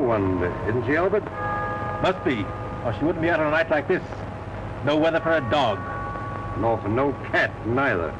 new one, isn't she, Albert? Must be, or she wouldn't be out on a night like this. No weather for a dog. Nor for no cat, neither.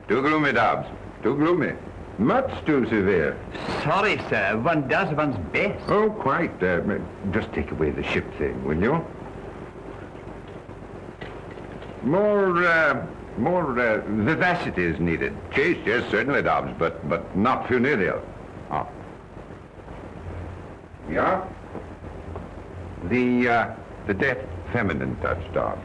Too gloomy, Dobbs. Too gloomy. Much too severe. Sorry, sir. One does one's best. Oh, quite. Just take away the ship thing, will you? More vivacity is needed. Chaste, yes, certainly, Dobbs, but not funereal. Oh. Yeah? The deft feminine touch, Dobbs.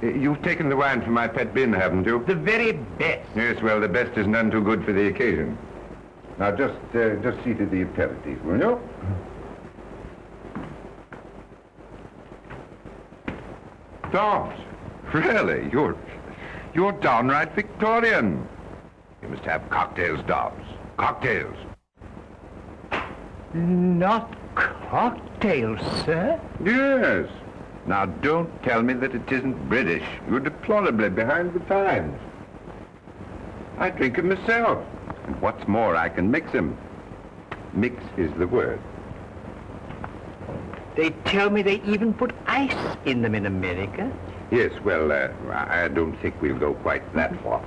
You've taken the wine from my pet bin, haven't you? The very best. Yes, well, the best is none too good for the occasion. Now, just see to the aperitif, will you? Dobbs, really, you're downright Victorian. You must have cocktails, Dobbs. Cocktails. Not cocktails, sir? Yes. Now, don't tell me that it isn't British. You're deplorably behind the times. I drink 'em myself. And what's more, I can mix 'em. Mix is the word. They tell me they even put ice in them in America. Yes, well, I don't think we'll go quite that far.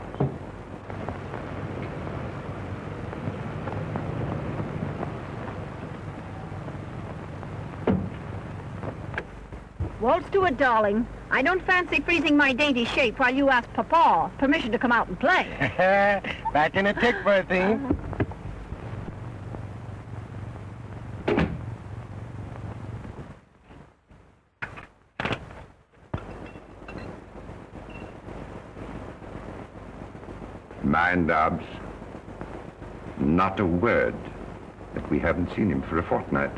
Waltz to it, darling. I don't fancy freezing my dainty shape while you ask Papa permission to come out and play. Back in a tick, Berthine. Mind, Dobbs, not a word that we haven't seen him for a fortnight.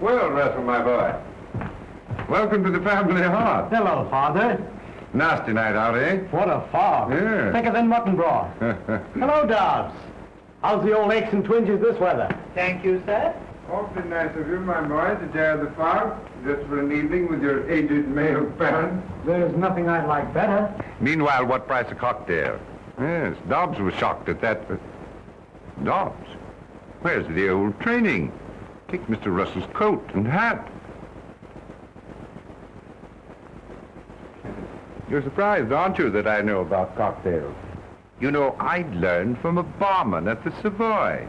Well, Russell, my boy, welcome to the family hearth. Hello, Father. Nasty night out, eh? What a fog. Yeah. Thicker than mutton broth. Hello, Dobbs. How's the old aches and twinges this weather? Thank you, sir. Awfully nice of you, my boy, to dare the fog, just for an evening with your aged male parents. There's nothing I'd like better. Meanwhile, what price a cocktail? Yes, Dobbs was shocked at that. Dobbs? Where's the old training? Take Mr. Russell's coat and hat. You're surprised, aren't you, that I know about cocktails? You know, I learned from a barman at the Savoy.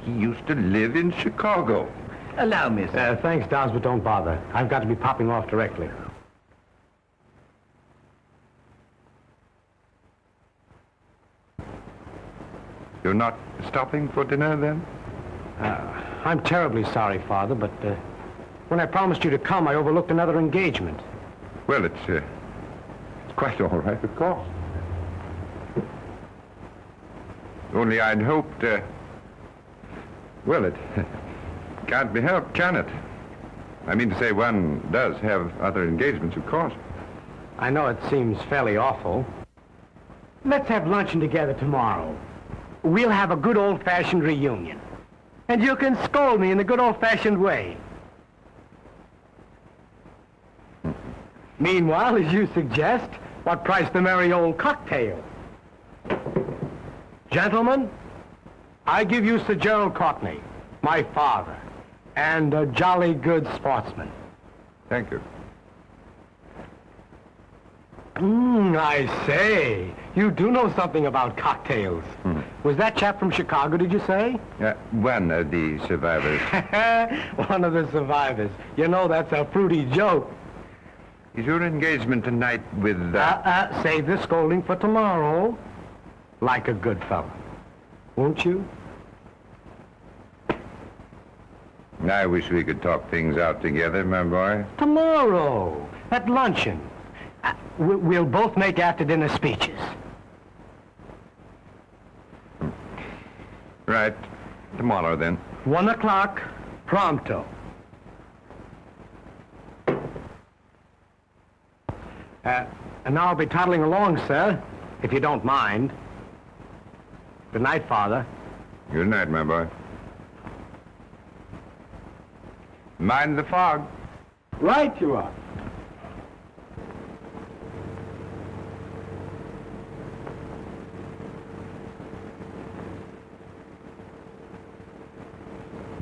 He used to live in Chicago. Allow me, sir. Thanks, Dobbs, but don't bother. I've got to be popping off directly. You're not stopping for dinner, then? I'm terribly sorry, Father, but when I promised you to come, I overlooked another engagement. Well, it's quite all right, of course. Only I'd hoped, well, it can't be helped, can it? I mean to say, one does have other engagements, of course. I know it seems fairly awful. Let's have luncheon together tomorrow. We'll have a good old-fashioned reunion. And you can scold me in the good old-fashioned way. Meanwhile, as you suggest, what price the merry old cocktail? Gentlemen, I give you Sir Gerald Courtney, my father, and a jolly good sportsman. Thank you. I say, you do know something about cocktails. Was that chap from Chicago, did you say? One of the survivors. One of the survivors. You know, that's a fruity joke. Is your engagement tonight with... Save the scolding for tomorrow. Like a good fellow. Won't you? I wish we could talk things out together, my boy. Tomorrow, at luncheon. We'll both make after-dinner speeches. Right. Tomorrow, then. 1 o'clock, pronto. And now I'll be toddling along, sir, if you don't mind. Good night, Father. Good night, my boy. Mind the fog. Right you are.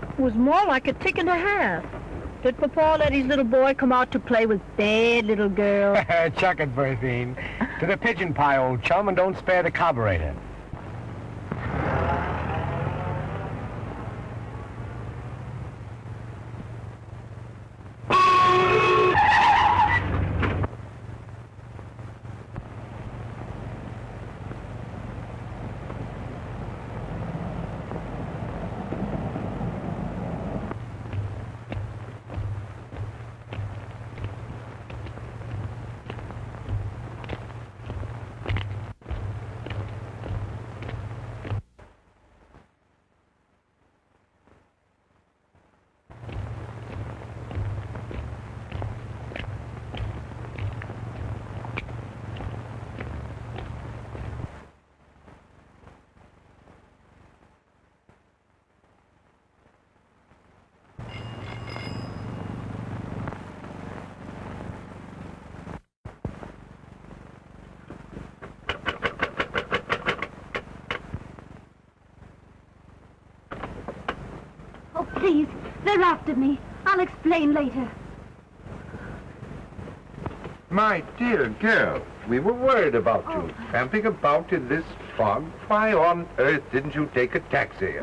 It was more like a tick and a half. Did Papa let his little boy come out to play with bad little girls? Chuck it, Berthine. To the pigeon pie, old chum, and don't spare the carburetor. Please, they're after me. I'll explain later. My dear girl, we were worried about you. Tramping about in this fog. Why on earth didn't you take a taxi?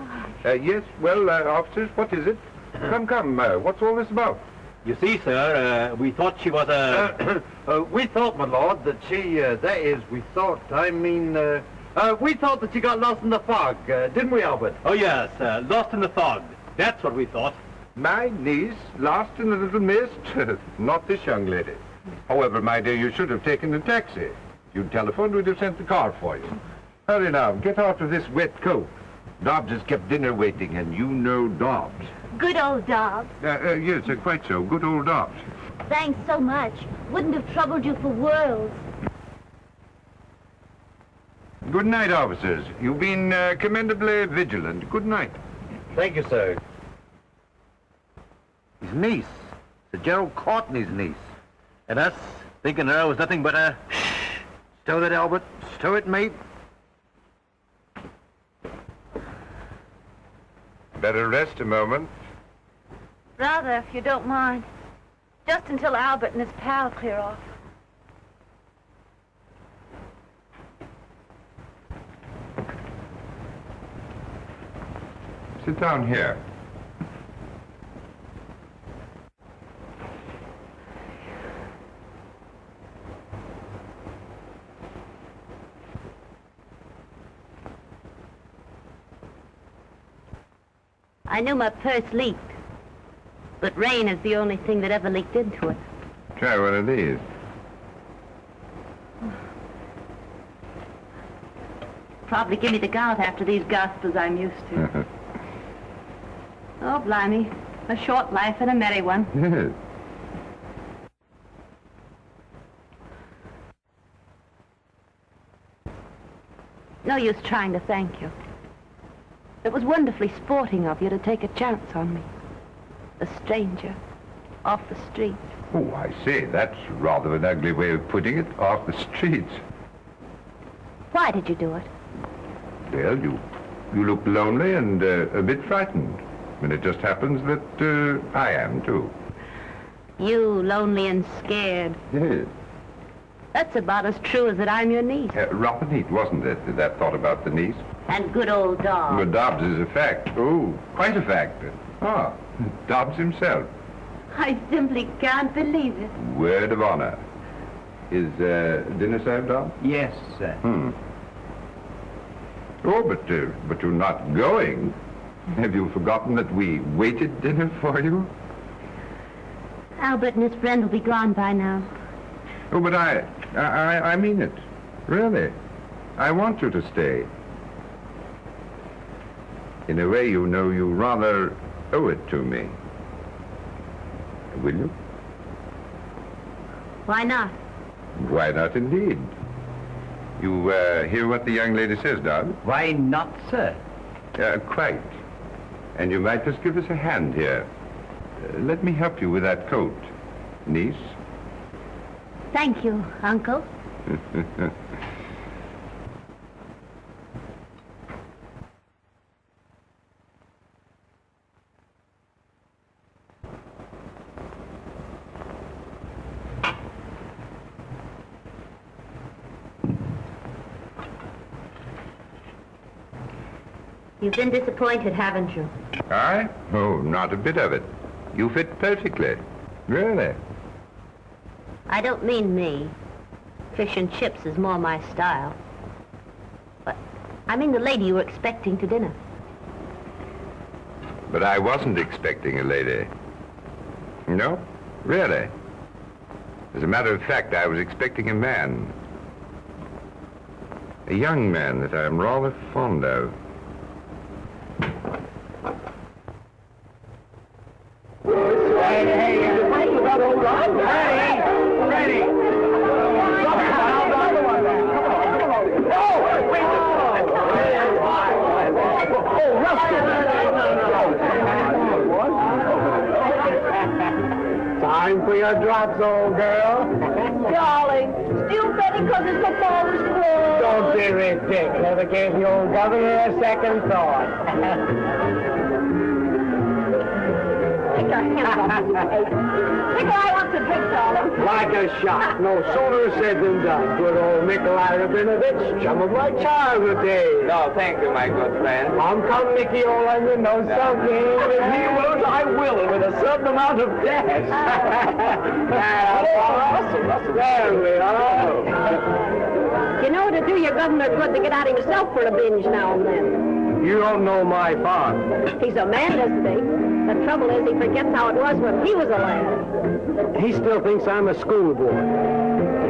Yes, well, officers, what is it? Come, what's all this about? You see, sir, we thought she was a... We thought, my lord, that she, we thought that she got lost in the fog, didn't we, Albert? Oh, yes, lost in the fog. That's what we thought. My niece, lost in the little mist? Not this young lady. However, my dear, you should have taken a taxi. If you'd telephoned, we'd have sent the car for you. Hurry now, get out of this wet coat. Dobbs has kept dinner waiting, and you know Dobbs. Good old Dobbs. Yes, quite so. Good old Dobbs. Thanks so much. Wouldn't have troubled you for worlds. Good night, officers. You've been commendably vigilant. Good night. Thank you, sir. His niece. Sir Gerald Courtney's niece. And us, thinking her was nothing but a... Stow it, Albert. Stow it, mate. Better rest a moment. Rather, if you don't mind. Just until Albert and his pal clear off. Sit down here. I knew my purse leaked, but rain is the only thing that ever leaked into it. Try one of these. Probably give me the gout after these gospels I'm used to. Oh, blimey. A short life and a merry one. Yes. No use trying to thank you. It was wonderfully sporting of you to take a chance on me. A stranger, off the street. Oh, I say, that's rather an ugly way of putting it, off the streets. Why did you do it? Well, you look lonely and a bit frightened. And it just happens that I am, too. You, lonely and scared. Yes. That's about as true as that I'm your niece. Rough and neat, wasn't it, that thought about the niece? And good old Dobbs. Well, Dobbs is a fact. Oh, quite a fact. Ah, Dobbs himself. I simply can't believe it. Word of honor. Is dinner served, Dobbs? Yes, sir. Oh, but you're not going. Have you forgotten that we waited dinner for you? Albert and his friend will be gone by now. Oh, but I mean it. Really. I want you to stay. In a way, you know, you rather owe it to me. Will you? Why not? Why not, indeed? You hear what the young lady says, Dodd? Why not, sir? Quite. And you might just give us a hand here. Let me help you with that coat, niece. Thank you, Uncle. You've been disappointed, haven't you? I? Oh, not a bit of it. You fit perfectly. Really. I don't mean me. Fish and chips is more my style. But I mean the lady you were expecting to dinner. But I wasn't expecting a lady. No, really. As a matter of fact, I was expecting a man. A young man that I'm rather fond of. Time for your drops, old girl. Darling, still betting because his papa was closed. Don't be ridiculous. Never gave the old governor a second thought. Take your hands off me, Nikolai wants a drink, darling. Like a shot. No sooner said than done. Good old Nikolai Rabinovich, chum of my childhood days. No, thank you, my good friend. Come, Nicky, old onion, know something. If he won't, I will, and with a certain amount of gas. There we are. You know, to do your governor good to get out himself for a binge now and then. You don't know my father. He's a man, doesn't he? The trouble is he forgets how it was when he was a lad. He still thinks I'm a schoolboy.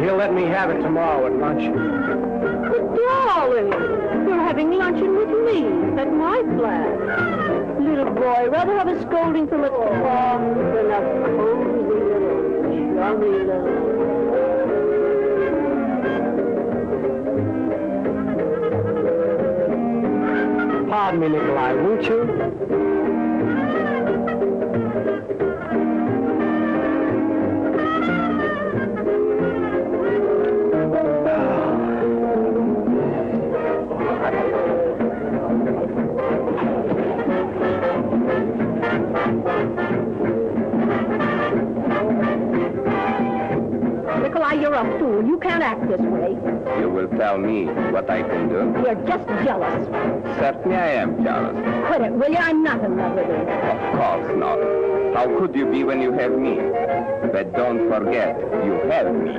He'll let me have it tomorrow at lunch. But darling, you're having luncheon with me at my flat. Little boy, rather have a scolding from its papa than a cozy little, chummy little... Pardon me, Nikolai, won't you? Nikolai, you're a fool. You can't act this way. You will tell me what I can do. You're just jealous. Certainly I am jealous. Quit it, will you? I'm not in love with you. Of course not. How could you be when you have me? But don't forget, you have me.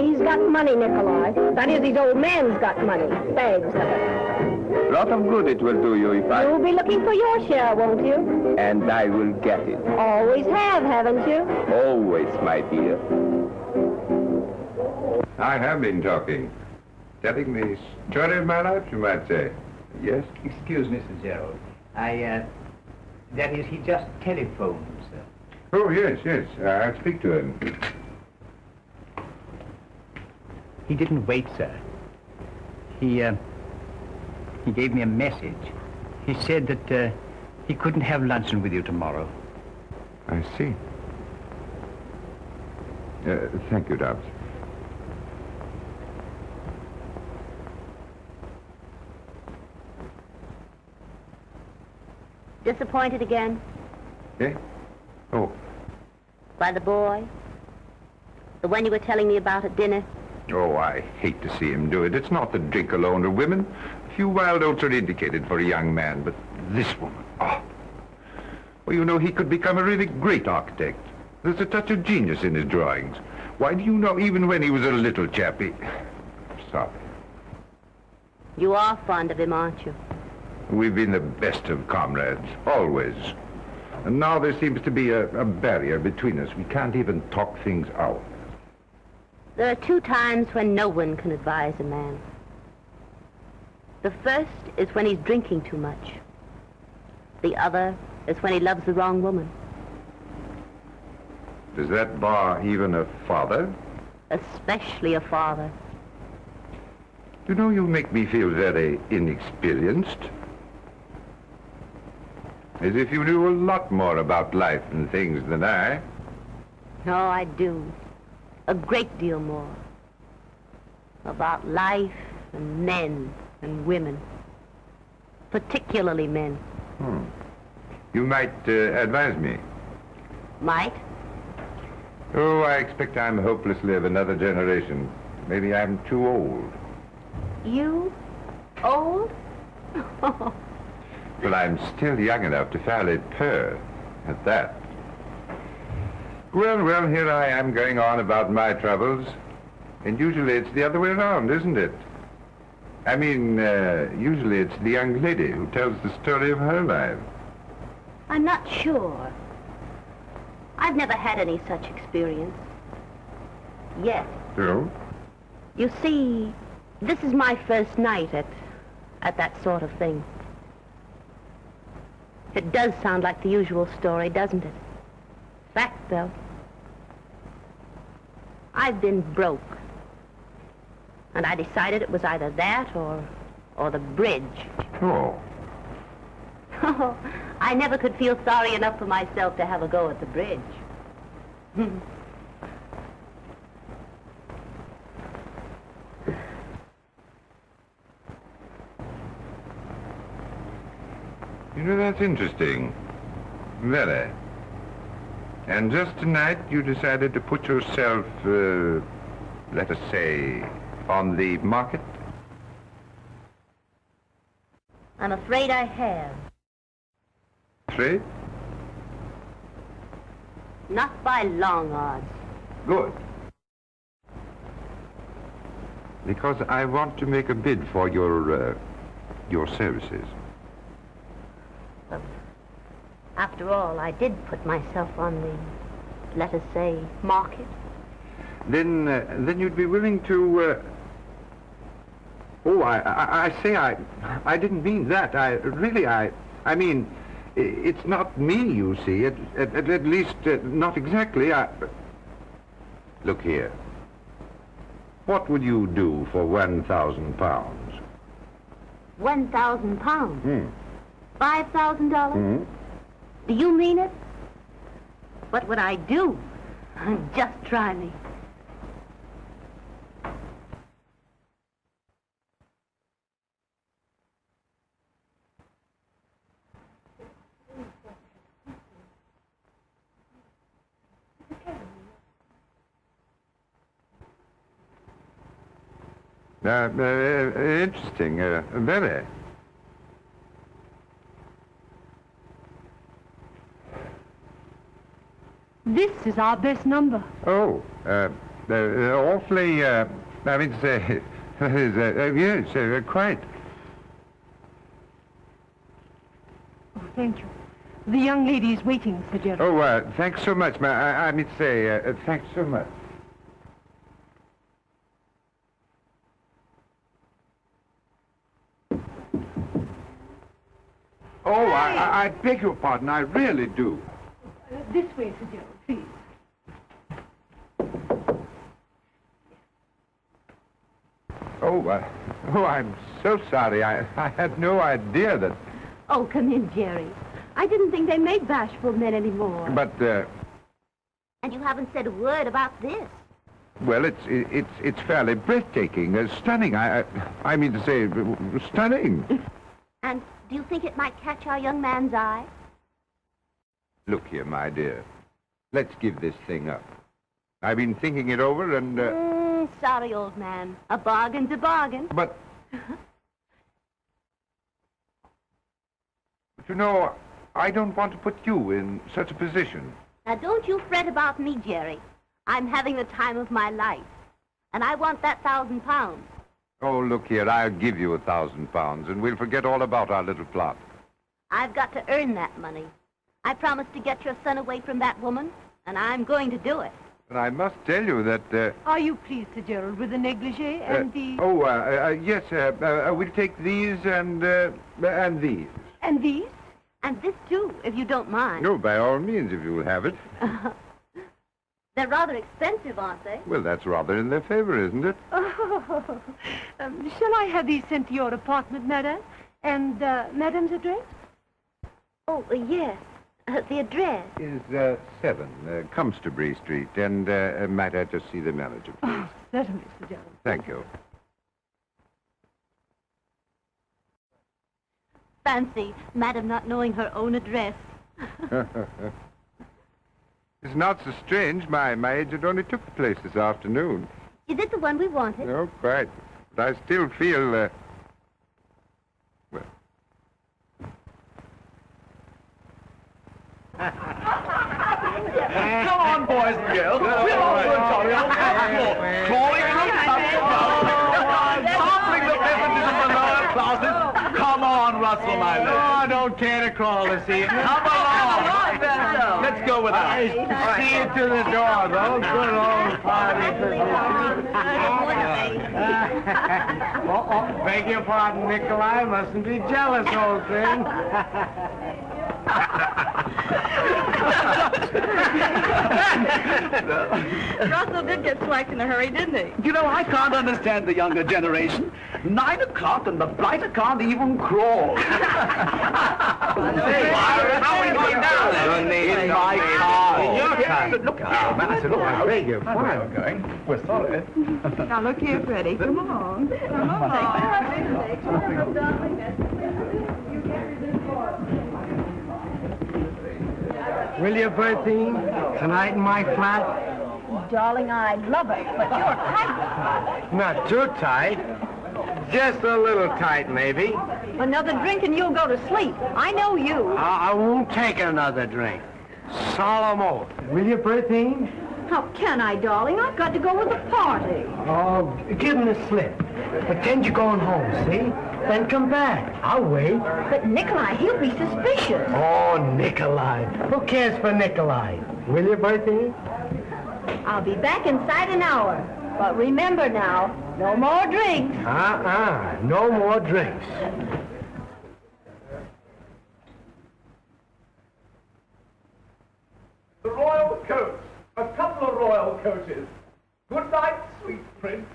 He's got money, Nikolai. That is, his old man's got money. Bags of it. Lot of good it will do you if I... You'll be looking for your share, won't you? And I will get it. Always have, haven't you? Always, my dear. I have been talking. Telling the story of my life, you might say. Yes? Excuse me, Mr. Gerald. That is, he just telephoned, sir. Oh, yes, yes. I'll speak to him. He didn't wait, sir. He gave me a message. He said that he couldn't have luncheon with you tomorrow. I see. Thank you, Dobbs. Disappointed again? Eh? Oh. By the boy? The one you were telling me about at dinner? Oh, I hate to see him do it. It's not the drink alone or women. A few wild oats are indicated for a young man, but this woman, oh. Well, you know, he could become a really great architect. There's a touch of genius in his drawings. Why, do you know, even when he was a little chappy... Sorry. You are fond of him, aren't you? We've been the best of comrades, always. And now there seems to be a barrier between us. We can't even talk things out. There are 2 times when no one can advise a man. The first is when he's drinking too much. The other is when he loves the wrong woman. Does that bar even a father? Especially a father. You know, you make me feel very inexperienced. As if you knew a lot more about life and things than I. Oh, I do. A great deal more. About life and men and women. Particularly men. You might advise me. Might? Oh, I expect I'm hopelessly of another generation. Maybe I'm too old. You? Old? But I'm still young enough to fairly purr at that. Well, here I am going on about my troubles. And usually it's the other way around, isn't it? I mean, usually it's the young lady who tells the story of her life. I'm not sure. I've never had any such experience. Yet. So? You see, this is my first night at that sort of thing. It does sound like the usual story, doesn't it? Fact, though. I've been broke. And I decided it was either that or the bridge. Oh. Oh, I never could feel sorry enough for myself to have a go at the bridge. You know, that's interesting. Very. And just tonight you decided to put yourself, let us say, on the market? I'm afraid I have. Afraid? Not by long odds. Good. Because I want to make a bid for your services. After all, I did put myself on the, let us say, market. Then you'd be willing to, Oh, I didn't mean that. I mean, it's not me, you see. At least, not exactly. Look here. What would you do for 1,000 pounds? 1,000 pounds? $5,000? Do you mean it? What would I do? Just try me. Interesting, very. This is our best number. Oh, awfully, I mean to say, yes, quite. Oh, thank you. The young lady is waiting, Sir Gerald. Oh, thanks so much, I mean to say, thanks so much. Oh, I beg your pardon, I really do. This way, Sir Gerald, please. Oh, I'm so sorry. I had no idea that... Oh, come in, Jerry. I didn't think they made bashful men anymore. But, And you haven't said a word about this. well, it's fairly breathtaking, stunning. I mean to say, stunning. And do you think it might catch our young man's eye? Look here, my dear. Let's give this thing up. I've been thinking it over and... Sorry, old man. A bargain's a bargain. But... But you know, I don't want to put you in such a position. Now, don't you fret about me, Jerry. I'm having the time of my life. And I want that £1,000. Oh, look here, I'll give you £1,000, and we'll forget all about our little plot. I've got to earn that money. I promised to get your son away from that woman, and I'm going to do it. And I must tell you that... Are you pleased, Sir Gerald, with the negligee and the... yes, we'll take these and these. And these? And this, too, if you don't mind. No, by all means, if you'll have it. They're rather expensive, aren't they? Well, that's rather in their favor, isn't it? Oh, shall I have these sent to your apartment, madame? And, madame's address? Oh, yes. The address? Is 7, Comstobury Street. And might I just see the manager, please? Oh, certainly, Sir Gerald. Thank you. Fancy, madame not knowing her own address. It's not so strange. My agent only took the place this afternoon. Is it the one we wanted? No, quite. But I still feel, well... Come on, boys and girls. We're all good, Tommy. Calling sampling the beverages of the lower classes. Come on, Russell, my lad. Oh, don't care to call this evening. Come along. Let's go with us. See you to the door, though. Good old party. Beg your pardon, Nikolai. Mustn't be jealous, old thing. Russell did get swacked in a hurry, didn't he? You know, I can't understand the younger generation. 9 o'clock and the blighter can't even crawl. How are we going down there? In my car. In your car? Look, I said, look, I beg your pardon. We're going. We're sorry. Now, look here, Freddie. Come on. Come on. Will you, Berthine? Tonight in my flat? Darling, I love it, but you're tight. Not too tight. Just a little tight, maybe. Another drink and you'll go to sleep. I know you. I won't take another drink. Solemn oath. Will you, Berthine? How can I, darling? I've got to go with the party. Oh, give him the slip. Pretend you're going home, see? Then come back. I'll wait. But Nikolai, he'll be suspicious. Oh, Nikolai. Who cares for Nikolai? Will you, Berthine? I'll be back inside an hour. But remember now, no more drinks. No more drinks. The royal coach. A couple of royal coaches. Good night, sweet prince.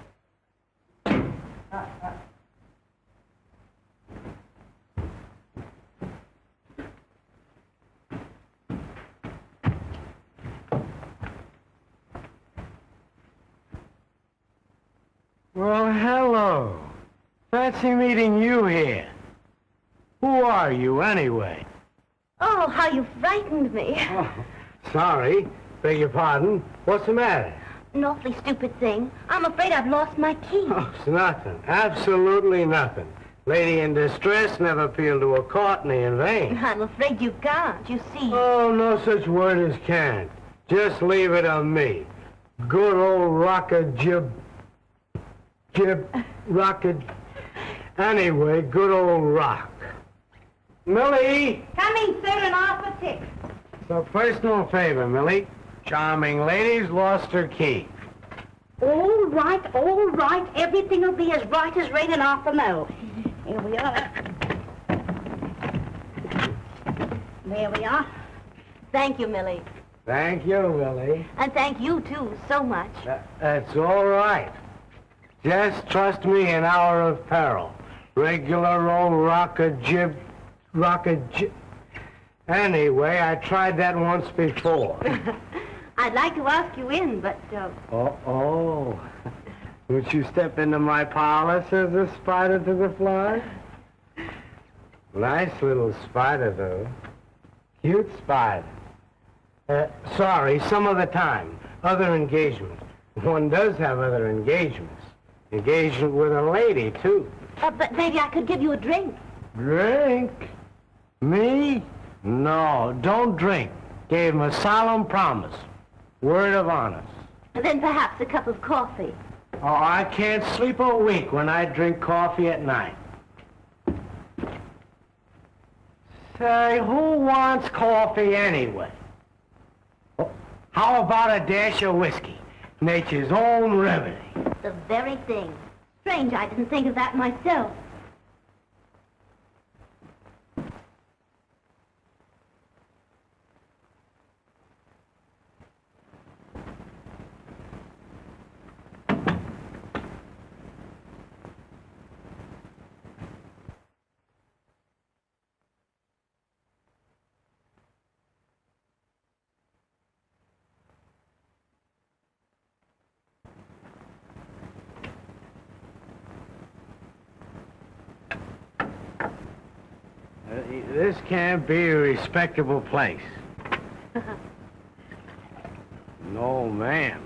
Well, hello. Fancy meeting you here. Who are you, anyway? Oh, how you frightened me. Oh, sorry. Beg your pardon. What's the matter? An awfully stupid thing. I'm afraid I've lost my key. Oh, it's nothing. Absolutely nothing. Lady in distress never appealed to a Courtney in vain. I'm afraid you can't, you see. Oh, no such word as can't. Just leave it on me. Good old rocket rocket. Anyway, good old rock. Millie! Coming, sir, and off a tick. It's a personal favor, Millie. Charming lady's lost her key. All right. Everything will be as bright as raining off the mill. Here we are. There we are. Thank you, Millie. Thank you, Millie. And thank you, too, so much. That's all right. Just trust me in hour of peril. Regular old rocket jib. Anyway, I tried that once before. I'd like to ask you in, but... Oh. Would you step into my parlor, says the spider to the fly? Nice little spider, though. Cute spider. Sorry, some other time. Other engagements. One does have other engagements. Engagement with a lady, too. But maybe I could give you a drink. Drink? Me? No, don't drink. Gave him a solemn promise. Word of honor. And then perhaps a cup of coffee. Oh, I can't sleep a week when I drink coffee at night. Say, who wants coffee anyway? Oh, how about a dash of whiskey? Nature's own remedy. The very thing. Strange, I didn't think of that myself. This can't be a respectable place. No, ma'am.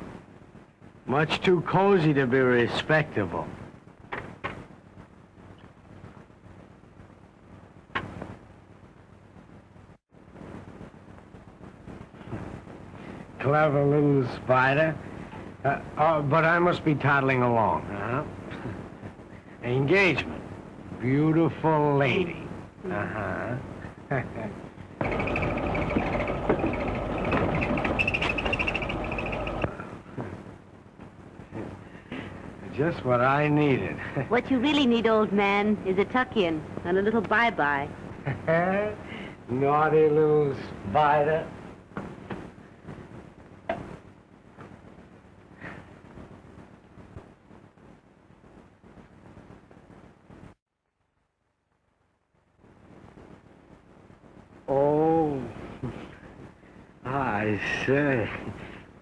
Much too cozy to be respectable. Clever little spider. But I must be toddling along, huh? Engagement. Beautiful lady. Uh-huh. Just what I needed. What you really need, old man, is a tuck-in and a little bye-bye. Naughty little spider. Oh, I say,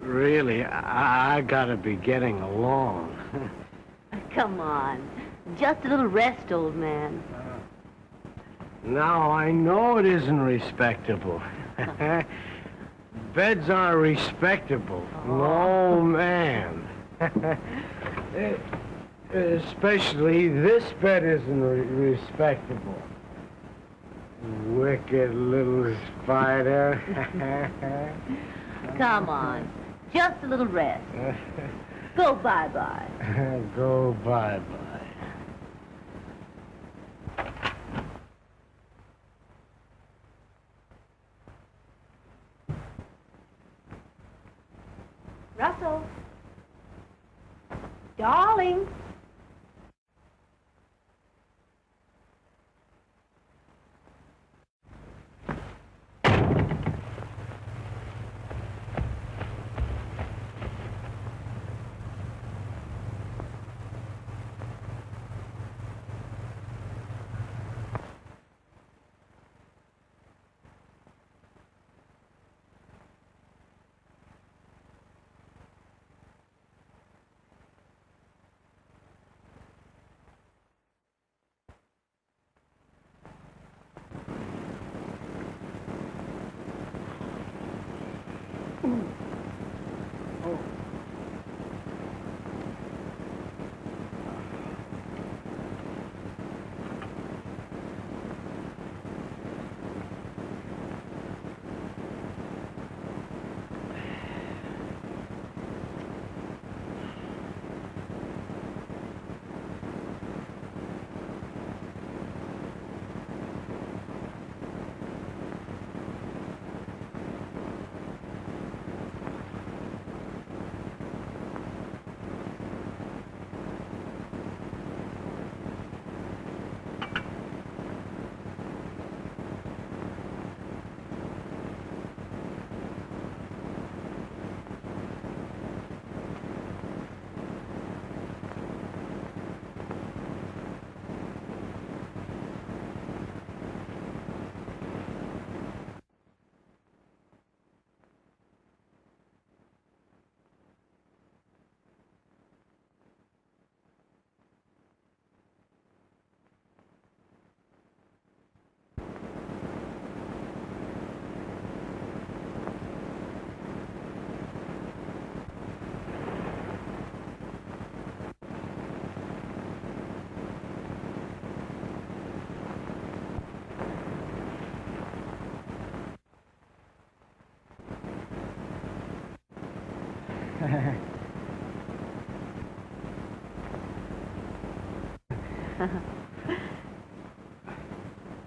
really, I gotta be getting along. Come on. Just a little rest, old man. Now, I know it isn't respectable. Beds aren't respectable. No, ma'am. Especially this bed isn't respectable. Wicked little spider. Come on. Just a little rest. Go bye-bye. Go bye-bye. Russell. Darling.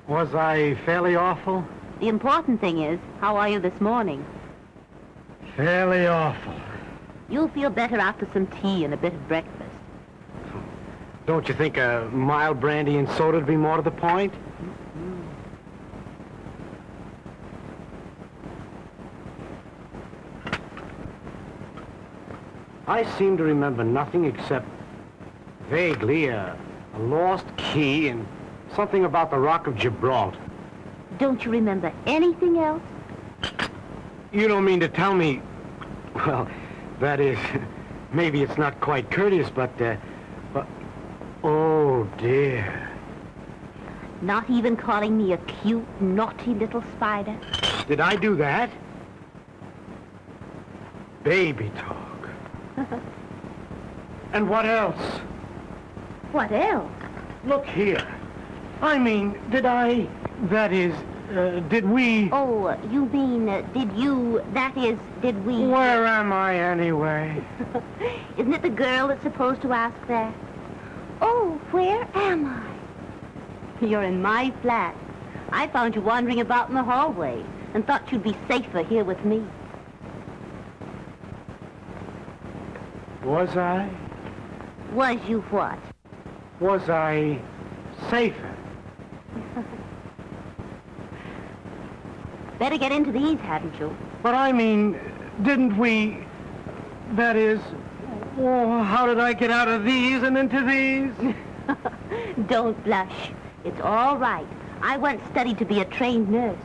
Was I fairly awful? The important thing is, how are you this morning? Fairly awful. You'll feel better after some tea and a bit of breakfast. Don't you think a mild brandy and soda would be more to the point? I seem to remember nothing except vaguely a lost key and something about the Rock of Gibraltar. Don't you remember anything else? You don't mean to tell me... Well, that is... Maybe it's not quite courteous, but... Oh, dear. Not even calling me a cute, naughty little spider? Did I do that? Baby talk. And what else? What else? Look here. I mean, did I... That is, did we... Oh, you mean, did you... That is, did we... Where am I, anyway? Isn't it the girl that's supposed to ask that? Oh, where am I? You're in my flat. I found you wandering about in the hallway and thought you'd be safer here with me. Was I? Was you what? Was I safer? Better get into these, hadn't you? But I mean, didn't we... That is... Oh, how did I get out of these and into these? Don't blush. It's all right. I once studied to be a trained nurse.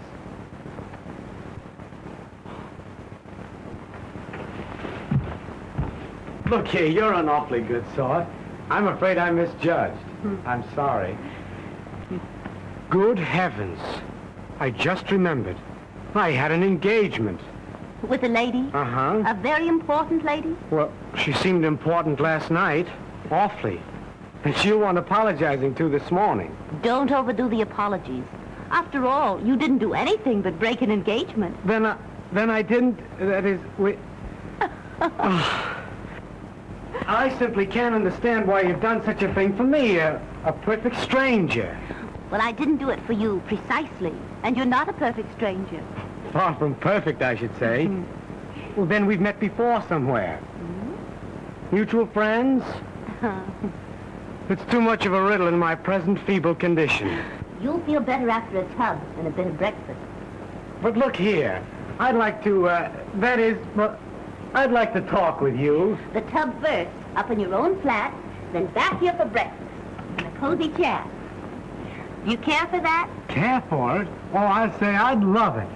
Look here, you're an awfully good sort. I'm afraid I misjudged. I'm sorry. Good heavens. I just remembered. I had an engagement. With a lady? Uh-huh. A very important lady? Well, she seemed important last night. Awfully. And she'll want apologizing to this morning. Don't overdo the apologies. After all, you didn't do anything but break an engagement. Then I didn't... That is... I simply can't understand why you've done such a thing for me, a perfect stranger. Well, I didn't do it for you, precisely. And you're not a perfect stranger. Far from perfect, I should say. Well, then we've met before somewhere. Mutual friends? It's too much of a riddle in my present feeble condition. You'll feel better after a tub and a bit of breakfast. But look here. I'd like to, that is, well, I'd like to talk with you. The tub first, up in your own flat, then back here for breakfast. And a cozy chat. Do you care for that? Care for it? Oh, I'd say I'd love it.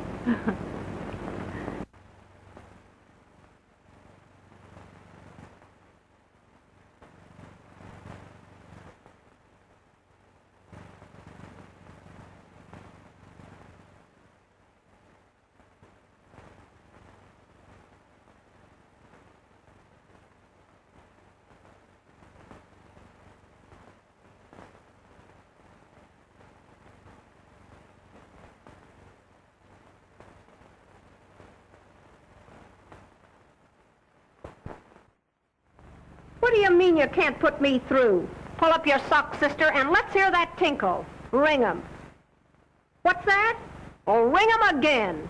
What do you mean you can't put me through? Pull up your socks, sister, and let's hear that tinkle. Ring 'em. What's that? Oh, ring 'em again.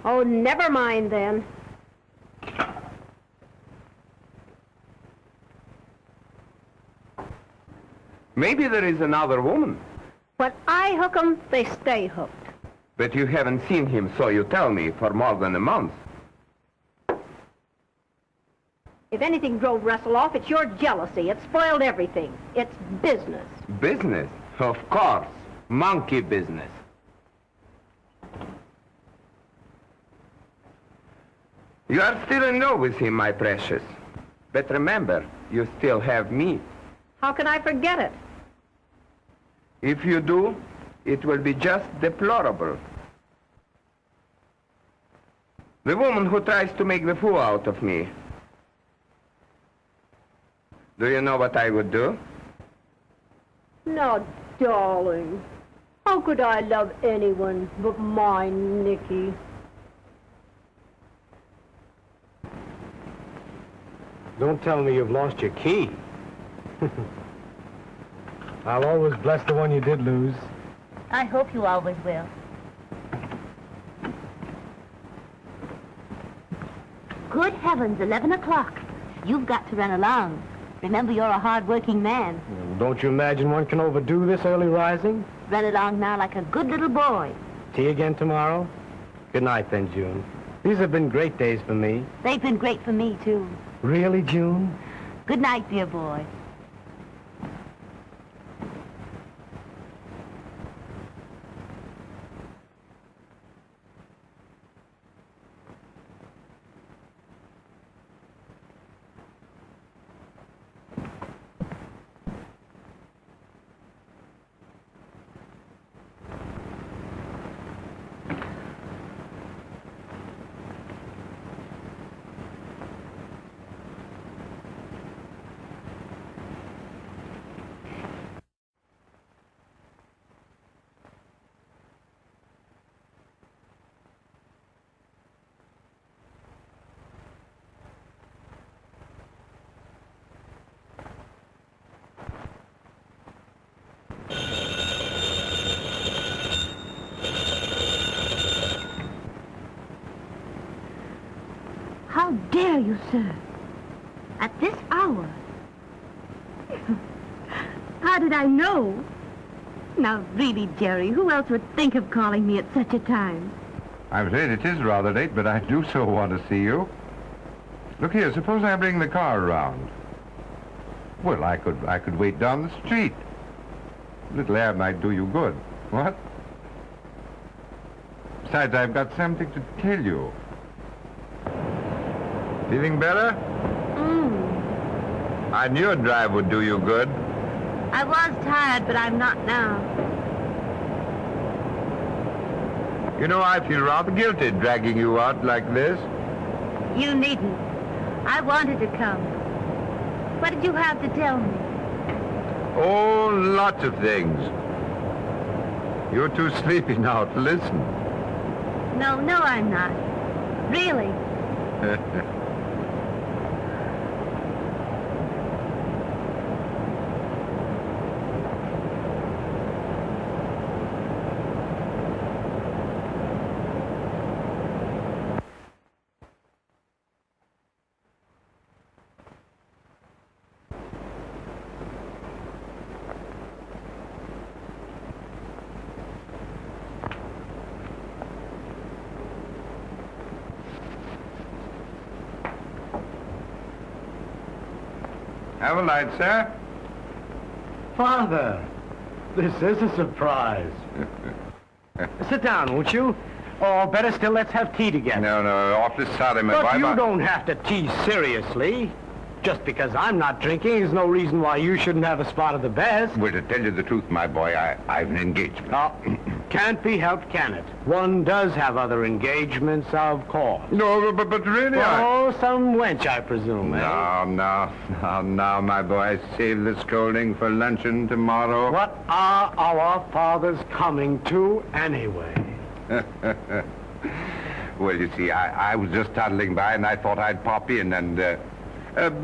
Oh, never mind then. Maybe there is another woman. When I hook 'em, they stay hooked. But you haven't seen him, so you tell me, for more than a month. If anything drove Russell off, it's your jealousy. It spoiled everything. It's business. Business? Of course. Monkey business. You are still in love with him, my precious. But remember, you still have me. How can I forget it? If you do, it will be just deplorable. The woman who tries to make the fool out of me. Do you know what I would do? Now, darling, how could I love anyone but my Nicky? Don't tell me you've lost your key. I'll always bless the one you did lose. I hope you always will. Good heavens, 11 o'clock. You've got to run along. Remember, you're a hard-working man. Well, don't you imagine one can overdo this early rising? Run along now like a good little boy. Tea again tomorrow? Good night, then, June. These have been great days for me. They've been great for me, too. Really, June? Good night, dear boy. How dare you, sir? At this hour? How did I know? Now, really, Jerry, who else would think of calling me at such a time? I'm afraid it is rather late, but I do so want to see you. Look here, suppose I bring the car around. Well, I could wait down the street. A little air might do you good. What? Besides, I've got something to tell you. Feeling better? I knew a drive would do you good. I was tired, but I'm not now. You know, I feel rather guilty dragging you out like this. You needn't. I wanted to come. What did you have to tell me? Oh, lots of things. You're too sleepy now to listen. No, I'm not. Really. Have a light, sir. Father, this is a surprise. Sit down, won't you? Or better still, let's have tea together. No, awfully sorry, my boy. But you don't have to tease seriously. Just because I'm not drinking is no reason why you shouldn't have a spot of the best. Well, to tell you the truth, my boy, I've an engagement. No, can't be helped, can it? One does have other engagements, of course. No, but really, Oh, some wench, I presume, eh? No, my boy. Save the scolding for luncheon tomorrow. What are our fathers coming to, anyway? Well, you see, I was just toddling by, and I thought I'd pop in, and,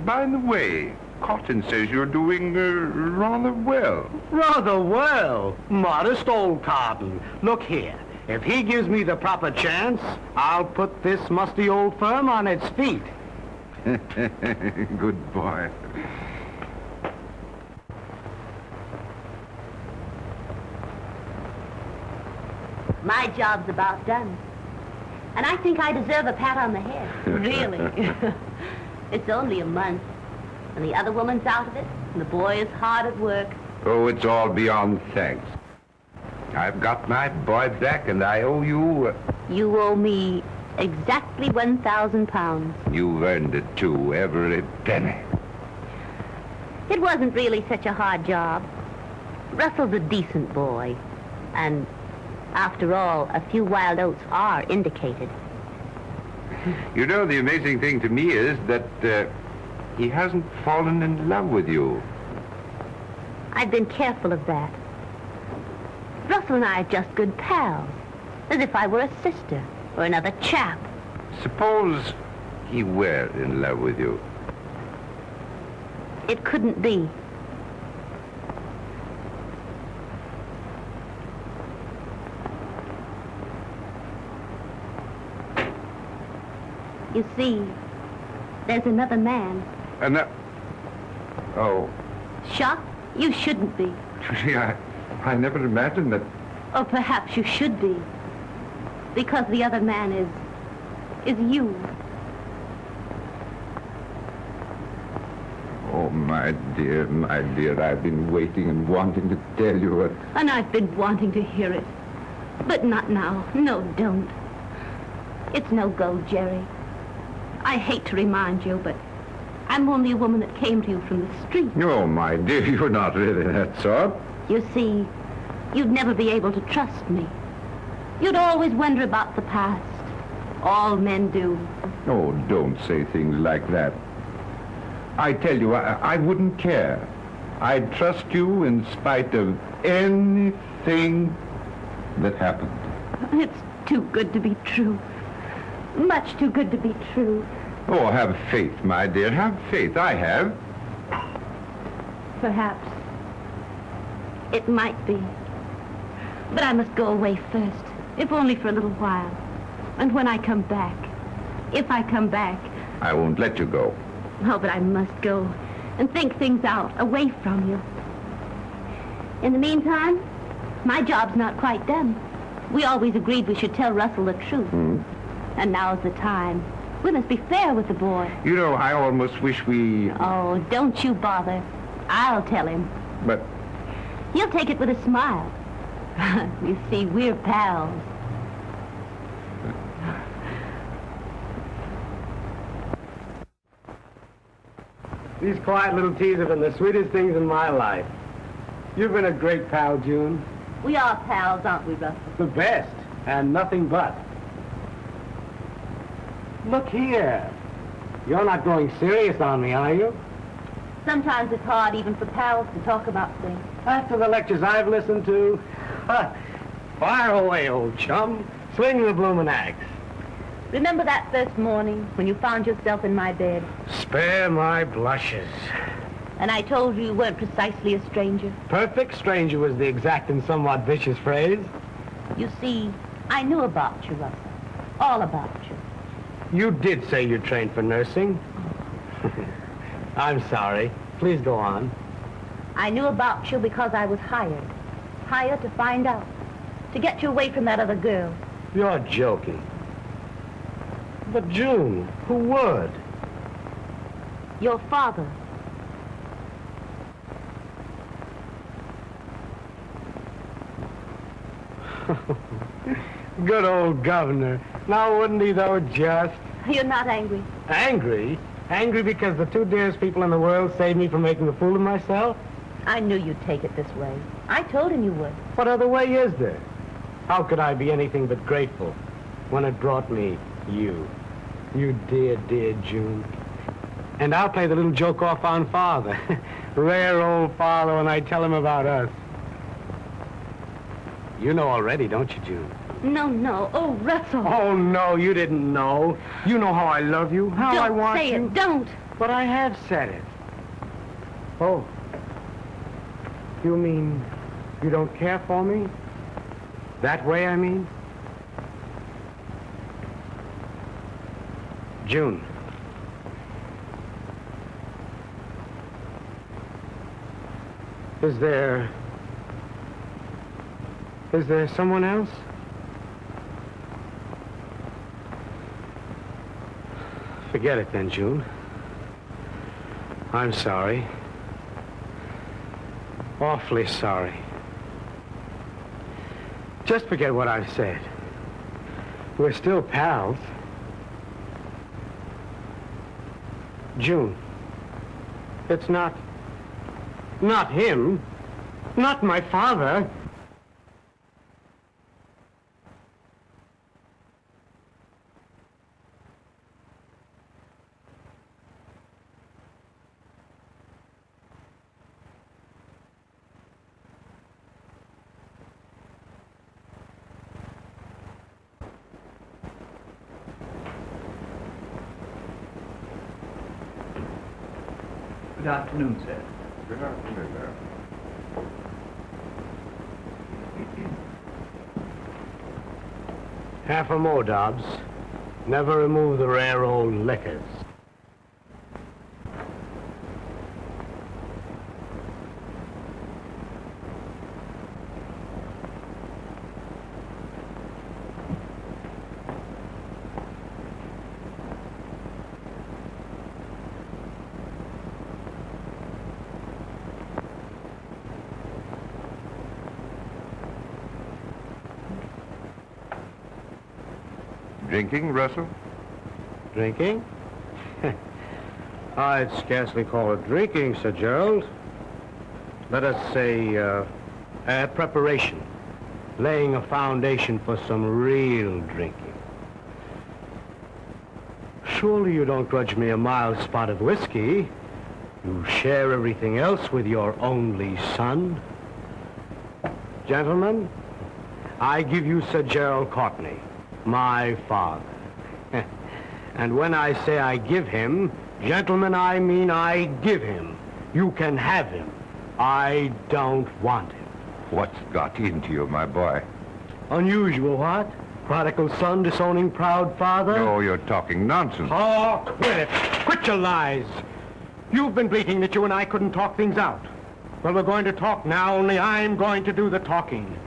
by the way, Cotton says you're doing, rather well. Rather well. Modest old Cotton. Look here. If he gives me the proper chance, I'll put this musty old firm on its feet. Good boy. My job's about done. And I think I deserve a pat on the head. Really. It's only a month. And the other woman's out of it, and the boy is hard at work. Oh, it's all beyond thanks. I've got my boy back, and I owe you... You owe me exactly 1,000 pounds. You've earned it, too, every penny. It wasn't really such a hard job. Russell's a decent boy. And after all, a few wild oats are indicated. You know, the amazing thing to me is that he hasn't fallen in love with you. I've been careful of that. Russell and I are just good pals, as if I were a sister or another chap. Suppose he were in love with you. It couldn't be. You see, there's another man. Oh. Shocked? You shouldn't be. Gee, I never imagined that... Or perhaps you should be. Because the other man is you. Oh, my dear, I've been waiting and wanting to tell you what... And I've been wanting to hear it. But not now. No, don't. It's no go, Jerry. I hate to remind you, but I'm only a woman that came to you from the street. Oh, my dear, you're not really that sort. You see, you'd never be able to trust me. You'd always wonder about the past. All men do. Oh, don't say things like that. I tell you, I wouldn't care. I'd trust you in spite of anything that happened. It's too good to be true. Much too good to be true. Oh, have faith, my dear. Have faith. I have. Perhaps. It might be. But I must go away first, if only for a little while. And when I come back, if I come back... I won't let you go. Oh, but I must go and think things out, away from you. In the meantime, my job's not quite done. We always agreed we should tell Russell the truth. And now's the time. We must be fair with the boy. You know, I almost wish we... Oh, don't you bother. I'll tell him. But... He'll take it with a smile. You see, we're pals. These quiet little teas have been the sweetest things in my life. You've been a great pal, June. We are pals, aren't we, Russell? The best, and nothing but. Look here. You're not going serious on me, are you? Sometimes it's hard even for pals to talk about things. After the lectures I've listened to, fire away, old chum. Swing the bloomin' axe. Remember that first morning when you found yourself in my bed? Spare my blushes. And I told you you weren't precisely a stranger? Perfect stranger was the exact and somewhat vicious phrase. You see, I knew about you, Russell. All about you. You did say you trained for nursing. I'm sorry. Please go on. I knew about you because I was hired. Hired to find out. To get you away from that other girl. You're joking. But June, who would? Your father. Good old governor. Now, wouldn't he, though, just? You're not angry. Angry? Angry because the two dearest people in the world saved me from making a fool of myself? I knew you'd take it this way. I told him you would. What other way is there? How could I be anything but grateful when it brought me you? You dear, dear June. And I'll play the little joke off on Father. Rare old Father when I tell him about us. You know already, don't you, June? No. Oh, Russell. Oh, no, you didn't know. You know how I love you, how I want you. Don't say it, don't. But I have said it. Oh. You mean you don't care for me? That way, I mean? June. Is there someone else? Forget it then, June. I'm sorry. Awfully sorry. Just forget what I've said. We're still pals. June, it's not him, not my father. Good afternoon, sir. Good afternoon, sir. Half a more, Dobbs. Never remove the rare old liquors. Drinking, Russell? Drinking? I'd scarcely call it drinking, Sir Gerald. Let us say, preparation. Laying a foundation for some real drinking. Surely you don't grudge me a mild spot of whiskey. You share everything else with your only son. Gentlemen, I give you Sir Gerald Courtney, my father. And when I say I give him, gentlemen, I mean I give him. You can have him. I don't want him. What's got into you, my boy? Unusual, what? Prodigal son disowning proud father? No, you're talking nonsense. Oh, quit it. Quit your lies. You've been bleating that you and I couldn't talk things out. Well, we're going to talk now, only I'm going to do the talking.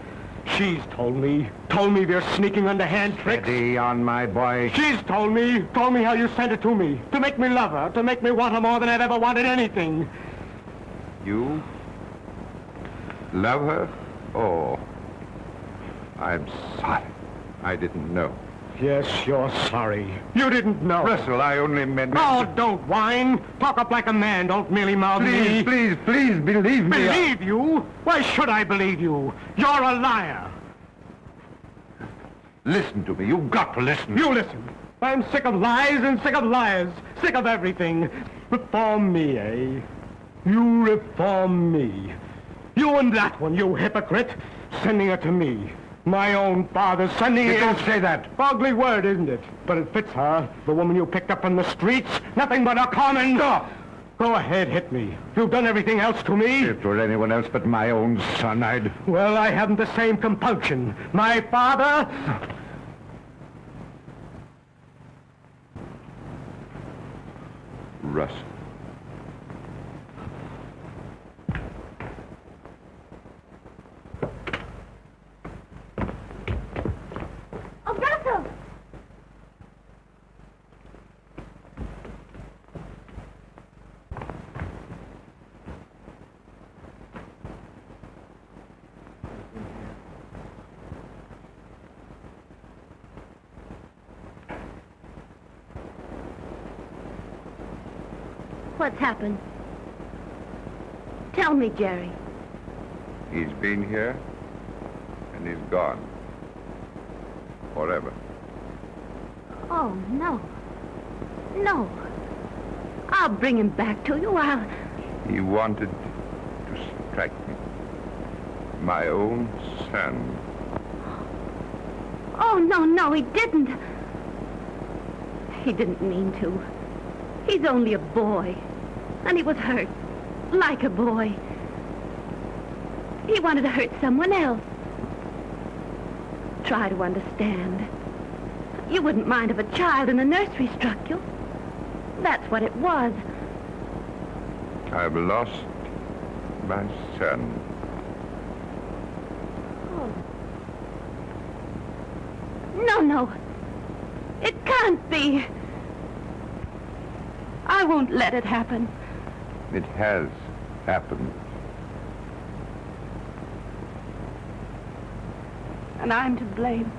She's told me they're sneaking underhand tricks. Steady on, my boy. She's told me how you sent it to me, to make me love her, to make me want her more than I've ever wanted anything. You love her? Oh, I'm sorry. I didn't know. Yes, you're sorry. You didn't know. Russell, I only meant... Oh, don't whine. Talk up like a man. Don't merely mouth me. Please, believe me. Believe you? Why should I believe you? You're a liar. Listen to me. You've got to listen. You listen. I'm sick of lies and sick of liars. Sick of everything. Reform me, eh? You reform me. You and that one, you hypocrite. Sending her to me. My own father sending her... Don't say that. Ugly word, isn't it? But it fits her. The woman you picked up on the streets. Nothing but a common... Stop. Go ahead, hit me. You've done everything else to me. If it were anyone else but my own son, I'd... Well, I haven't the same compunction. My father... Russ. Oh, Russell! What's happened? Tell me, Jerry. He's been here, and he's gone. Forever. Oh, no. No. I'll bring him back to you. He wanted to strike me. My own son. Oh, no, he didn't. He didn't mean to. He's only a boy. And he was hurt. Like a boy. He wanted to hurt someone else. Try to understand. You wouldn't mind if a child in the nursery struck you. That's what it was. I've lost my son. Oh. No. It can't be. I won't let it happen. It has happened. And I'm to blame.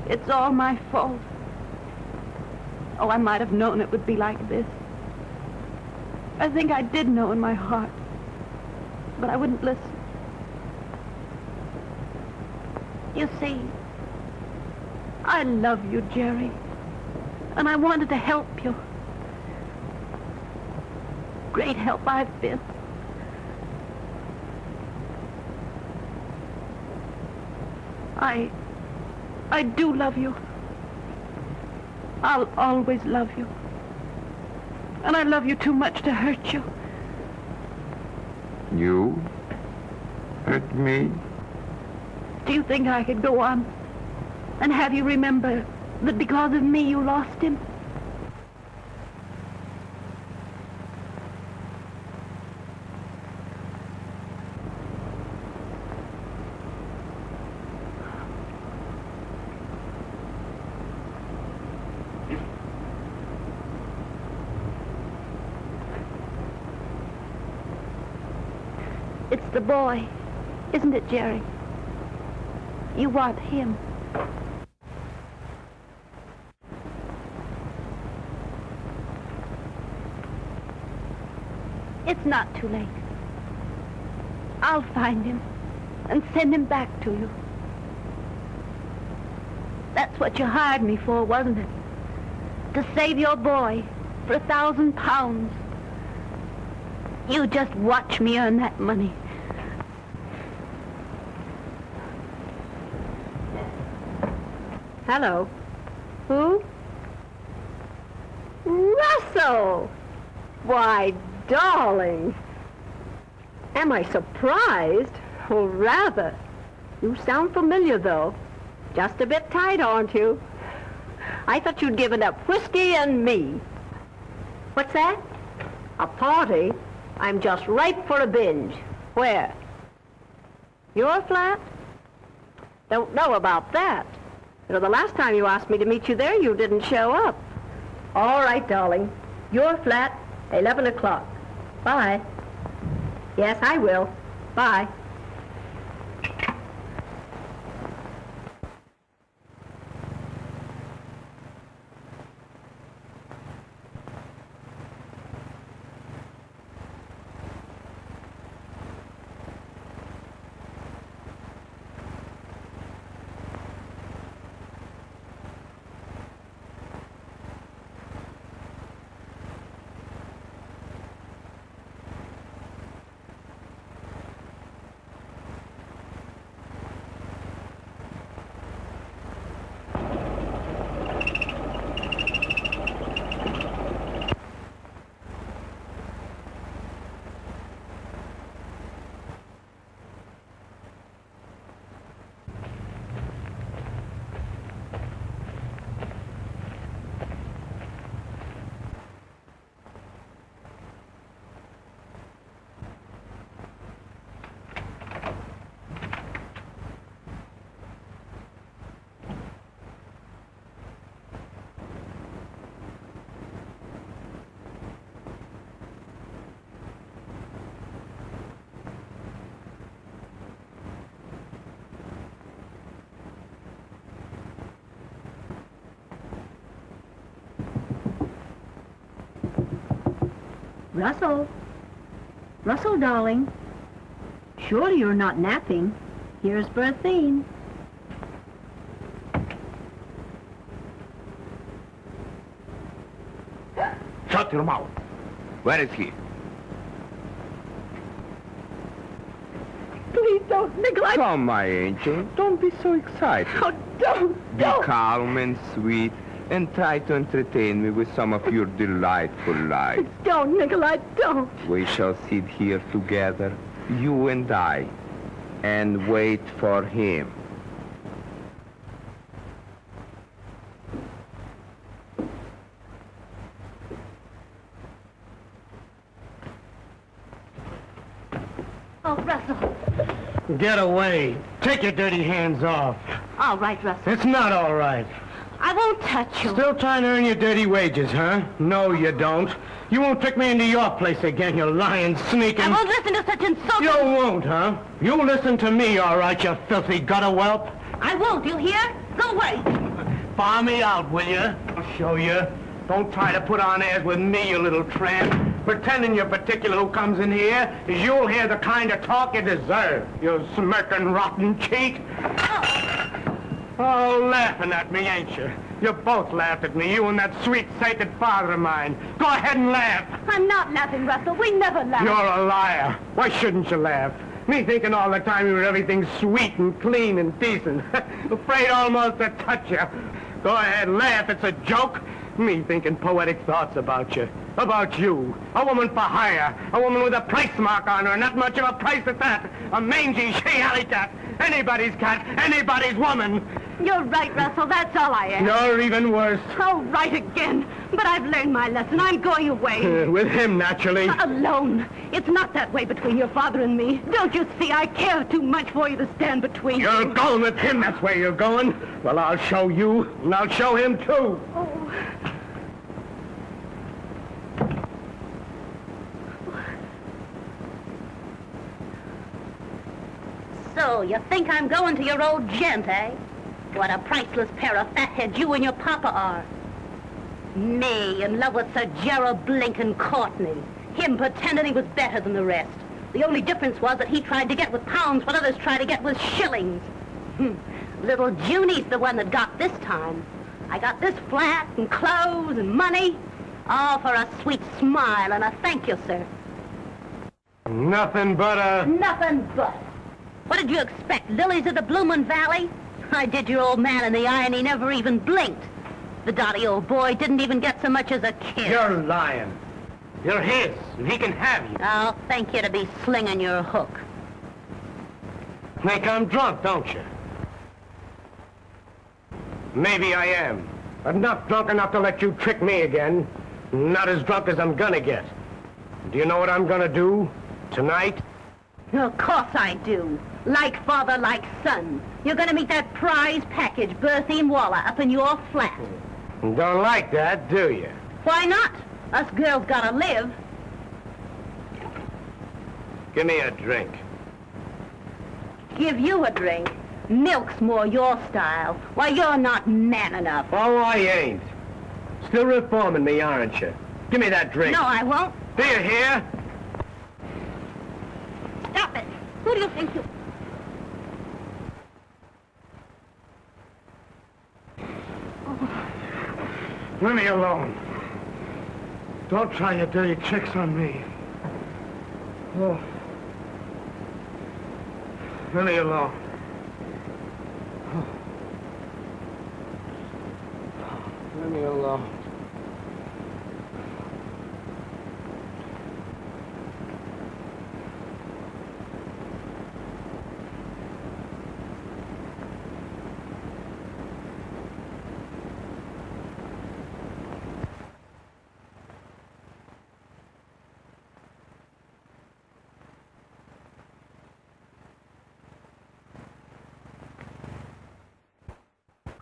It's all my fault. Oh, I might have known it would be like this. I think I did know in my heart. But I wouldn't listen. You see, I love you, Jerry. And I wanted to help you. Great help I've been. I do love you. I'll always love you. And I love you too much to hurt you. You hurt me? Do you think I could go on and have you remember that because of me you lost him? It's the boy, isn't it, Jerry? You want him. It's not too late. I'll find him and send him back to you. That's what you hired me for, wasn't it? To save your boy for 1,000 pounds. You just watch me earn that money. Hello. Who? Russell! Why, darling. Am I surprised? Oh, rather. You sound familiar, though. Just a bit tight, aren't you? I thought you'd given up whiskey and me. What's that? A party? I'm just ripe for a binge. Where? Your flat? Don't know about that. You know, the last time you asked me to meet you there, you didn't show up. All right, darling. Your flat, 11 o'clock. Bye. Yes, I will. Bye. Russell. Russell, darling. Surely you're not napping. Here's Berthine. Shut your mouth. Where is he? Please don't neglect. Come, my angel. Don't be so excited. Oh, don't. Be calm and sweet and try to entertain me with some of your delightful lies. Don't, Nikolai, don't. We shall sit here together, you and I, and wait for him. Oh, Russell. Get away. Take your dirty hands off. All right, Russell. It's not all right. I won't touch you. Still trying to earn your dirty wages, huh? No, you don't. You won't trick me into your place again, you lying, sneaking... I won't listen to such insulting... You won't, huh? You listen to me, all right, you filthy gutter whelp. I won't, you hear? Go away. Bar me out, will you? I'll show you. Don't try to put on airs with me, you little tramp. Pretending you're particular who comes in here, is you'll hear the kind of talk you deserve, you smirking, rotten cheat. Oh, laughing at me, ain't you? You both laughed at me, you and that sweet, sated father of mine. Go ahead and laugh. I'm not laughing, Russell. We never laugh. You're a liar. Why shouldn't you laugh? Me thinking all the time you were everything sweet and clean and decent. Afraid almost to touch you. Go ahead, laugh. It's a joke. Me thinking poetic thoughts about you. About you. A woman for hire. A woman with a price mark on her. Not much of a price at that. A mangy, she-alley cat. Anybody's cat. Anybody's woman. You're right, Russell. That's all I am. You're even worse. Oh, right again. But I've learned my lesson. I'm going away. With him, naturally. Alone. It's not that way between your father and me. Don't you see? I care too much for you to stand between you. You're going with him. That's where you're going. Well, I'll show you. And I'll show him, too. Oh. So, you think I'm going to your old gent, eh? What a priceless pair of fatheads you and your papa are. Me, in love with Sir Gerald Courtney. Him pretending he was better than the rest. The only difference was that he tried to get with pounds what others tried to get with shillings. Little Junie's the one that got this time. I got this flat and clothes and money. All for a sweet smile and a thank you, sir. Nothing but a... Nothing but. What did you expect, lilies of the bloomin' valley? I did your old man in the eye and he never even blinked. The dotty old boy didn't even get so much as a kiss. You're lying. You're his, and he can have you. I'll thank you to be slinging your hook. Think I'm drunk, don't you? Maybe I am. But not drunk enough to let you trick me again. Not as drunk as I'm gonna get. Do you know what I'm gonna do tonight? Of course I do. Like father, like son. You're gonna meet that prize package, Berthine Waller, up in your flat. Don't like that, do you? Why not? Us girls gotta live. Give me a drink. Give you a drink? Milk's more your style. Why, you're not man enough. Oh, I ain't. Still reforming me, aren't you? Give me that drink. No, I won't. Do you hear? Stop it. Who do you think you... Leave me alone. Don't try your dirty tricks on me. Oh. Leave me alone. Oh. Leave me alone.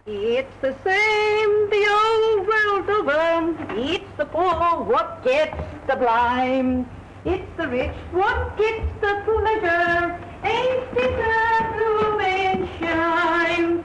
It's the same the old world over. It's the poor what gets the blame. It's the rich what gets the pleasure. Ain't it a blooming shame?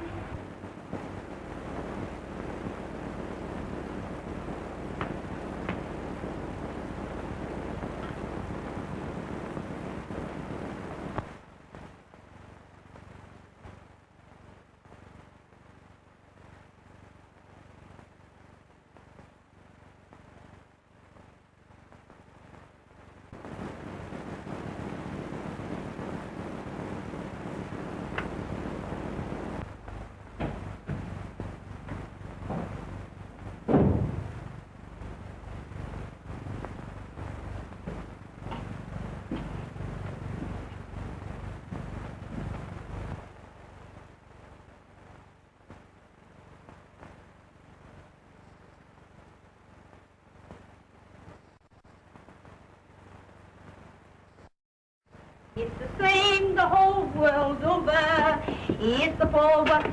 It's the same the whole world over. It's the poor what...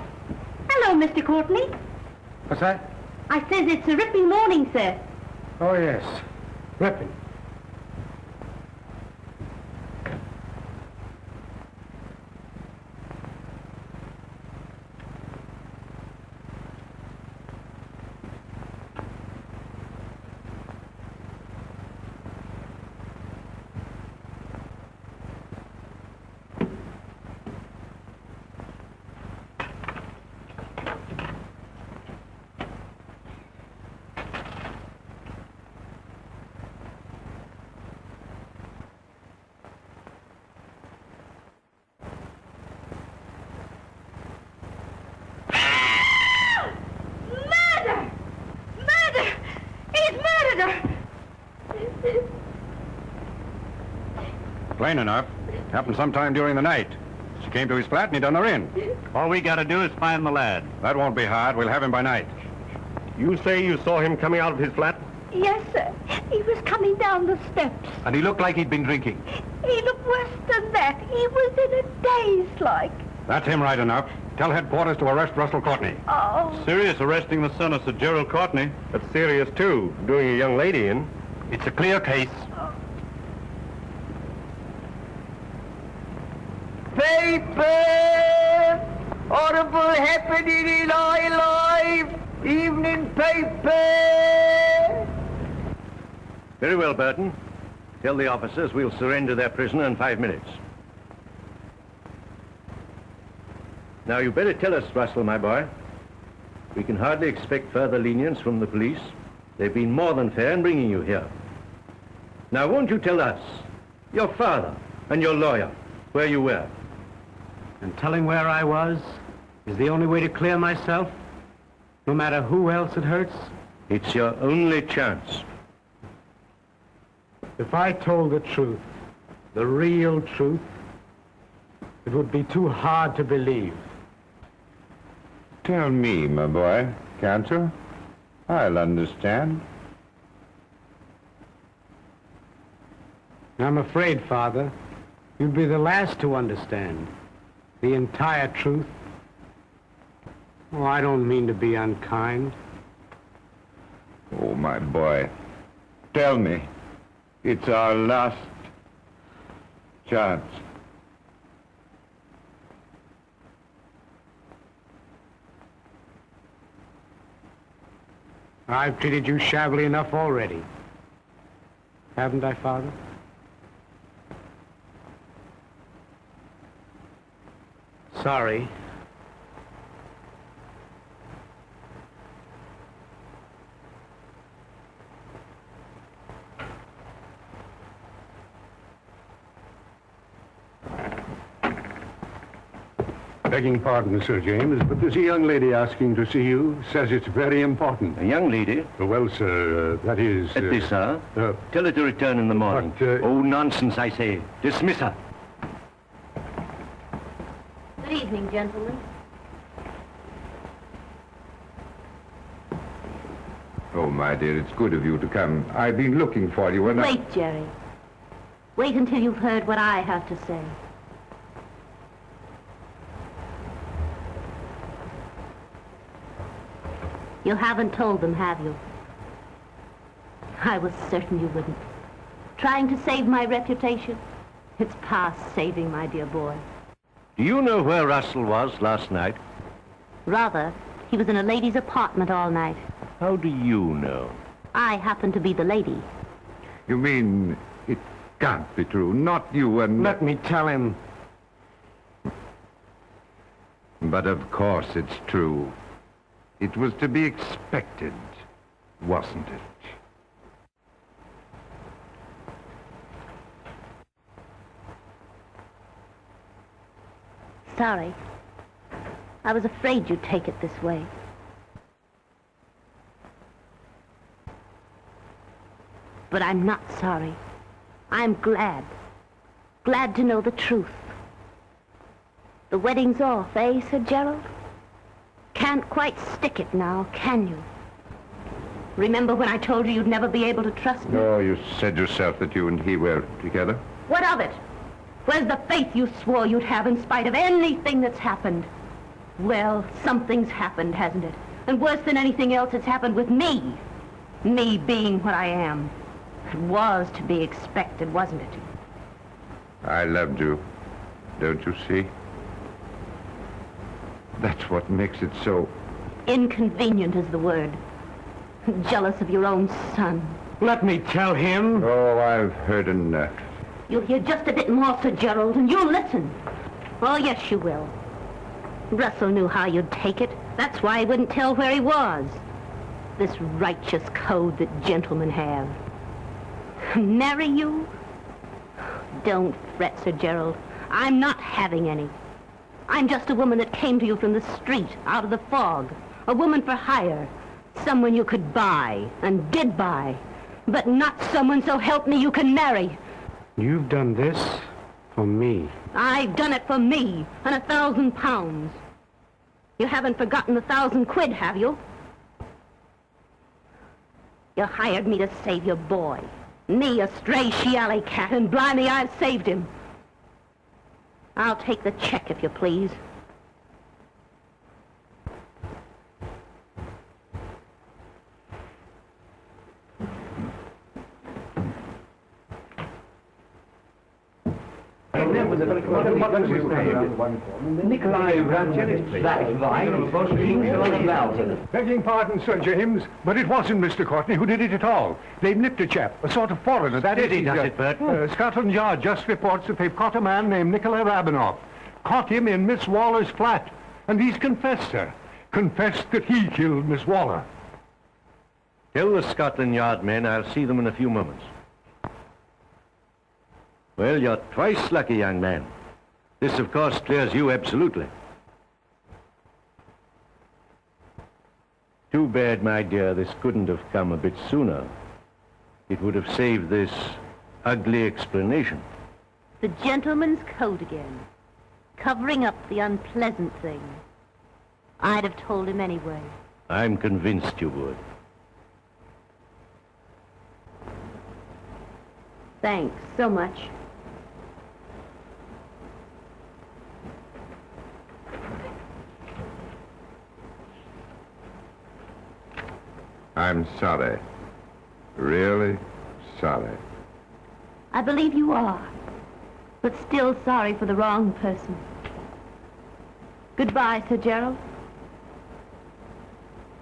Hello, Mr. Courtney. What's that? I says it's a ripping morning, sir. Oh, yes. Ripping. Plain enough. Happened sometime during the night. She came to his flat and he done her in. All we gotta do is find the lad. That won't be hard. We'll have him by night. You say you saw him coming out of his flat? Yes, sir. He was coming down the steps. And he looked like he'd been drinking. He looked worse than that. He was in a daze like. That's him right enough. Tell headquarters to arrest Russell Courtney. Oh. Serious arresting the son of Sir Gerald Courtney. That's serious, too, doing a young lady in. It's a clear case. Paper! Horrible happening in our life! Evening paper! Very well, Burton. Tell the officers we'll surrender their prisoner in 5 minutes. Now, you better tell us, Russell, my boy. We can hardly expect further lenience from the police. They've been more than fair in bringing you here. Now, won't you tell us, your father and your lawyer, where you were? And telling where I was is the only way to clear myself, no matter who else it hurts. It's your only chance. If I told the truth, the real truth, it would be too hard to believe. Tell me, my boy, can't you? I'll understand. I'm afraid, Father, you'd be the last to understand the entire truth. Oh, I don't mean to be unkind. Oh, my boy, tell me. It's our last chance. I've treated you shabbily enough already. Haven't I, Father? Sorry. Begging pardon, Sir James, but there's a young lady asking to see you. Says it's very important. A young lady? Well, sir, that is... At this hour? Tell her to return in the morning. But, Oh, nonsense, I say. Dismiss her. Good evening, gentlemen. Oh, my dear, it's good of you to come. I've been looking for you and Wait, Jerry. Wait until you've heard what I have to say. You haven't told them, have you? I was certain you wouldn't. Trying to save my reputation? It's past saving, my dear boy. Do you know where Russell was last night? Rather, he was in a lady's apartment all night. How do you know? I happen to be the lady. You mean it can't be true? Not you and... Let me tell him. But of course it's true. It was to be expected, wasn't it? Sorry. I was afraid you'd take it this way. But I'm not sorry. I'm glad. Glad to know the truth. The wedding's off, eh, Sir Gerald? Can't quite stick it now, can you? Remember when I told you you'd never be able to trust me? Oh, you said yourself that you and he were together. What of it? Where's the faith you swore you'd have in spite of anything that's happened? Well, something's happened, hasn't it? And worse than anything else, it's happened with me. Me being what I am. It was to be expected, wasn't it? I loved you. Don't you see? That's what makes it so... Inconvenient is the word. Jealous of your own son. Let me tell him. Oh, I've heard enough. You'll hear just a bit more, Sir Gerald, and you'll listen. Oh, yes, you will. Russell knew how you'd take it. That's why he wouldn't tell where he was. This righteous code that gentlemen have. Marry you? Don't fret, Sir Gerald. I'm not having any. I'm just a woman that came to you from the street, out of the fog. A woman for hire. Someone you could buy, and did buy. But not someone, so help me, you can marry. You've done this for me. I've done it for me, and £1,000. You haven't forgotten the 1,000 quid, have you? You hired me to save your boy. Me, a stray she-alley cat, and blimey, I've saved him. I'll take the check, if you please. Begging pardon, Sir James, but it wasn't Mr. Courtney who did it at all. They've nipped a chap, a sort of foreigner. That is, does it, Burton? Scotland Yard just reports that they've caught a man named Nicola Rabinoff. Caught him in Miss Waller's flat. And he's confessed, sir. Confessed that he killed Miss Waller. Tell the Scotland Yard men I'll see them in a few moments. Well, you're twice lucky, young man. This, of course, clears you absolutely. Too bad, my dear, this couldn't have come a bit sooner. It would have saved this ugly explanation. The gentleman's code again. Covering up the unpleasant thing. I'd have told him anyway. I'm convinced you would. Thanks so much. I'm sorry. Really sorry. I believe you are, but still sorry for the wrong person. Goodbye, Sir Gerald.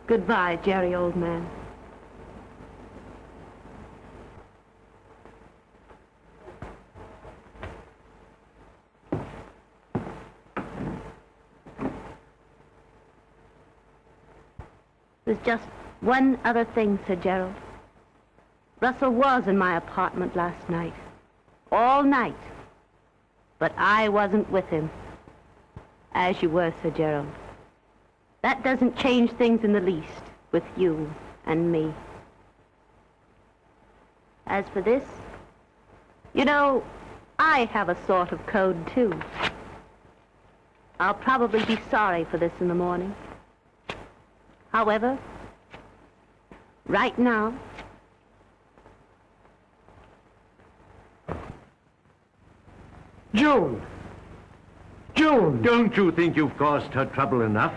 Goodbye, Jerry, old man. There's just one other thing, Sir Gerald. Russell was in my apartment last night. All night. But I wasn't with him. As you were, Sir Gerald. That doesn't change things in the least with you and me. As for this, you know, I have a sort of code, too. I'll probably be sorry for this in the morning. However, right now... June! June! Don't you think you've caused her trouble enough?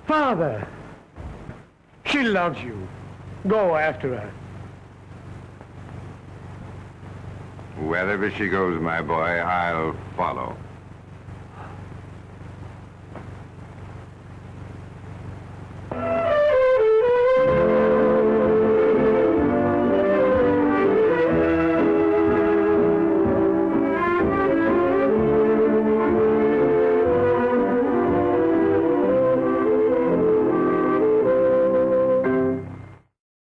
Father! She loves you. Go after her. Wherever she goes, my boy, I'll follow.